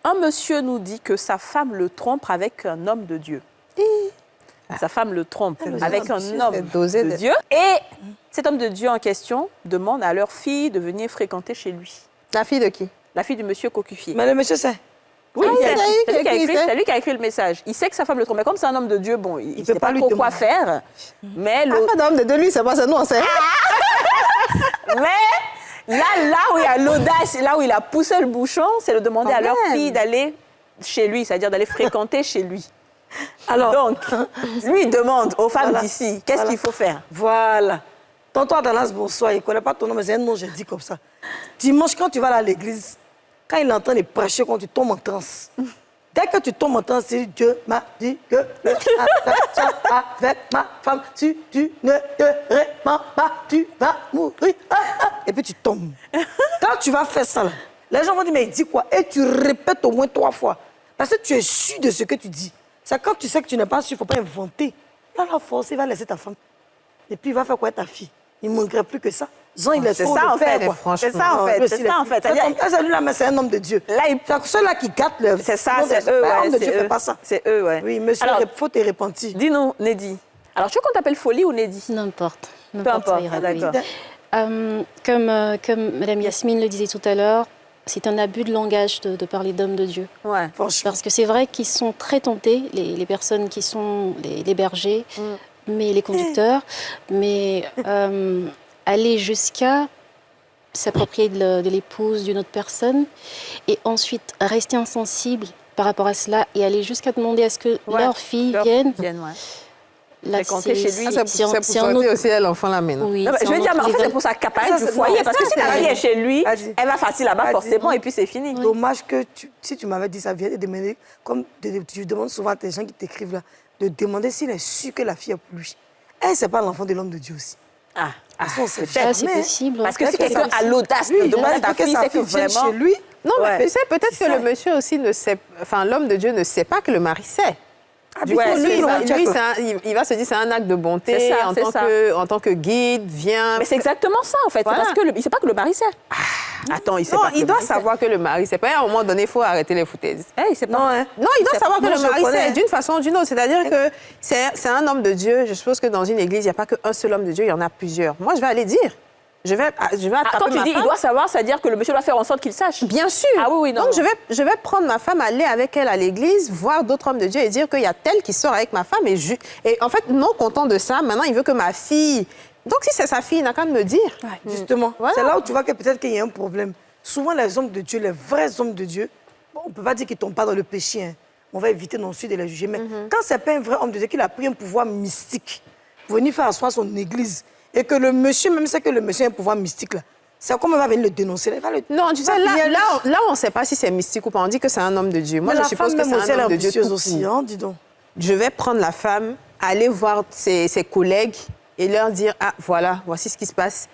un monsieur nous dit que sa femme le trompe avec un homme de Dieu. Sa femme le trompe avec un homme de Dieu. Et cet homme de Dieu en question demande à leur fille de venir fréquenter chez lui. La fille de qui? La fille du monsieur Cocufier. Mais le monsieur sait. Oui, c'est lui qui a écrit le message. Il sait que sa femme le trompe. Mais comme c'est un homme de Dieu, bon, il ne sait pas lui trop quoi demander. faire. Mais Un homme de lui, c'est pas ça, nous on sait. Mais là où il y a l'audace, là où il a poussé le bouchon, c'est de demander à leur fille d'aller chez lui, c'est-à-dire d'aller fréquenter chez lui. Alors, Donc, lui, il demande aux femmes d'ici, qu'est-ce qu'il faut faire? Voilà. Tonton Adalas, bonsoir. Il ne connaît pas ton nom, mais c'est un nom, j'ai dit comme ça. Dimanche, quand tu vas à l'église, quand il entend les prêcher, quand tu tombes en transe, dès que tu tombes en transe, c'est Dieu m'a dit que le avec ma femme, si tu ne te répands pas, tu vas mourir. Et puis tu tombes. Quand tu vas faire ça, là, les gens vont dire, mais il dit quoi? Et tu répètes au moins 3 fois. Parce que tu es sûr de ce que tu dis. C'est quand tu sais que tu n'es pas sûr, il ne faut pas inventer. Là, la force, il va laisser ta femme. Et puis, il va faire quoi ta fille? Il ne manquerait plus que ça. Jean, il est C'est trop ça, le en père, fait. quoi. C'est ça, en fait. C'est ça, en fait. Celui-là, mais c'est un homme de Dieu. Là, C'est ceux-là qui gâtent le... c'est ça, Non, c'est eux, un homme de ouais. Dieu ne fait pas ça. C'est eux, ouais. Oui, monsieur, Alors, faut te repentir. dis-nous, Neddy. Alors, tu veux qu'on t'appelle Folie ou Neddy? N'importe. Peu importe, d'accord. Comme Mme Yasmine le disait tout à l'heure, c'est un abus de langage de parler d'hommes de Dieu. Ouais. Franchement. Parce que c'est vrai qu'ils sont très tentés, les personnes qui sont les bergers, mais les conducteurs, mais aller jusqu'à s'approprier de l'épouse d'une autre personne et ensuite rester insensible par rapport à cela et aller jusqu'à demander à ce que leur fille vienne. Ouais. Là, Fréquenter chez lui. C'est pour sortir aussi l'enfant là maintenant. Oui, Non, mais je veux dire, mais en fait, c'est pour ça qu'apparaître du foyer. Parce que si la fille est chez lui, elle va partir là-bas forcément et puis c'est fini. Dommage que si tu m'avais dit ça, viens de demander, comme tu demandes souvent à tes gens qui t'écrivent là, de demander s'il est sûr que la fille est pour lui. Elle, c'est pas l'enfant de l'homme de Dieu aussi. Ah, c'est possible. parce que si quelqu'un a l'audace de demander à ta fille, c'est que vraiment... chez lui. Non, mais Ouais. tu sais, peut-être que le monsieur aussi ne sait, enfin l'homme de Dieu ne sait pas que le mari sait. Du coup, lui, il va se dire c'est un acte de bonté C'est ça, en tant que guide, viens. Mais c'est exactement ça, en fait. Voilà. C'est parce qu'il ne sait pas que le mari sait. Attends, il sait Non, pas que il le doit mari sait. savoir que le mari sait. Pas à un moment donné, il faut arrêter les foutaises. Il sait pas. Non, hein. Non, il doit savoir que Moi, le je mari connais. sait d'une façon ou d'une autre. C'est-à-dire que c'est un homme de Dieu. Je suppose que dans une église, il n'y a pas qu'un seul homme de Dieu, il y en a plusieurs. Moi, je vais aller dire. Je vais attraper Quand tu ma dis il femme. doit savoir, c'est-à-dire que le monsieur doit faire en sorte qu'il sache. Bien sûr. Ah oui, non. Donc, je vais prendre ma femme, aller avec elle à l'église, voir d'autres hommes de Dieu et dire qu'il y a tel qui sort avec ma femme. Et en fait, non content de ça, maintenant, il veut que ma fille... Donc, si c'est sa fille, il n'a qu'à me dire. Justement, Voilà. c'est là où tu vois que peut-être qu'il y a un problème. Souvent, les hommes de Dieu, les vrais hommes de Dieu, bon, on ne peut pas dire qu'ils ne tombent pas dans le péché. Hein. On va éviter non plus de les juger. Mais quand ce n'est pas un vrai homme de Dieu, qu'il a pris un pouvoir mystique pour venir faire asseoir son église, et que le monsieur, même sait que le monsieur a un pouvoir mystique, là, c'est comme il va venir le dénoncer. Non, tu sais, là, on ne sait pas si c'est mystique ou pas. On dit que c'est un homme de Dieu. Moi, Mais je la suppose femme que même c'est aussi, un elle est homme de Dieu. ambitieuse tout aussi, court. hein, dis donc. Je vais prendre la femme, aller voir ses collègues et leur dire, ah, voilà, voici ce qui se passe.